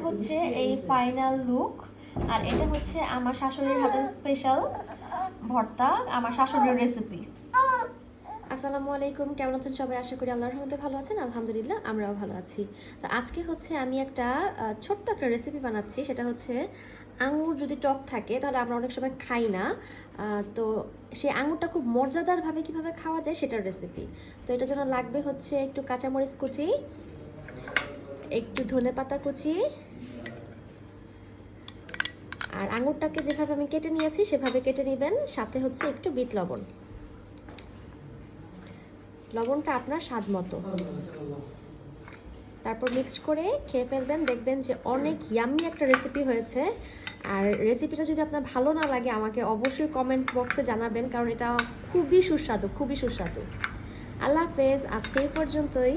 হচ্ছে এই final look. আর এটা হচ্ছে আমার শাশুড়ির হাতের স্পেশাল ভর্তা, আমার শাশুড়ির রেসিপি। আসসালামু আলাইকুম, কেমন আছেন সবাই? আশা করি আল্লাহর রহমতে ভালো আছেন। আলহামদুলিল্লাহ আমরাও ভালো আছি। তো আজকে হচ্ছে আমি একটা ছোট্ট একটা রেসিপি বানাচ্ছি। সেটা হচ্ছে আঙুর যদি টক থাকে তাহলে আমরা অনেক সময় খাই না, তো সেই আঙুরটা খুব মজাদারভাবে কিভাবে খাওয়া যায় সেটার রেসিপি। তো এটার জন্য লাগবে হচ্ছে একটু কাঁচামরিচ কুচি, একটু ধনেপাতা কুচি, আর আঙুরটাকে যেভাবে আমি কেটে নিয়েছি সেভাবে কেটে নেবেন। সাথে হচ্ছে একটু বিট লবণ, লবণটা আপনার স্বাদ মতো। তারপর মিক্সড করে খেয়ে ফেলবেন, দেখবেন যে অনেক ইয়াম্মি একটা রেসিপি হয়েছে। আর রেসিপিটা যদি আপনার ভালো না লাগে আমাকে অবশ্যই কমেন্ট বক্সে জানাবেন, কারণ এটা খুবই সুস্বাদু, খুবই সুস্বাদু। আল্লাহ হাফেজ, আজকে এই পর্যন্তই।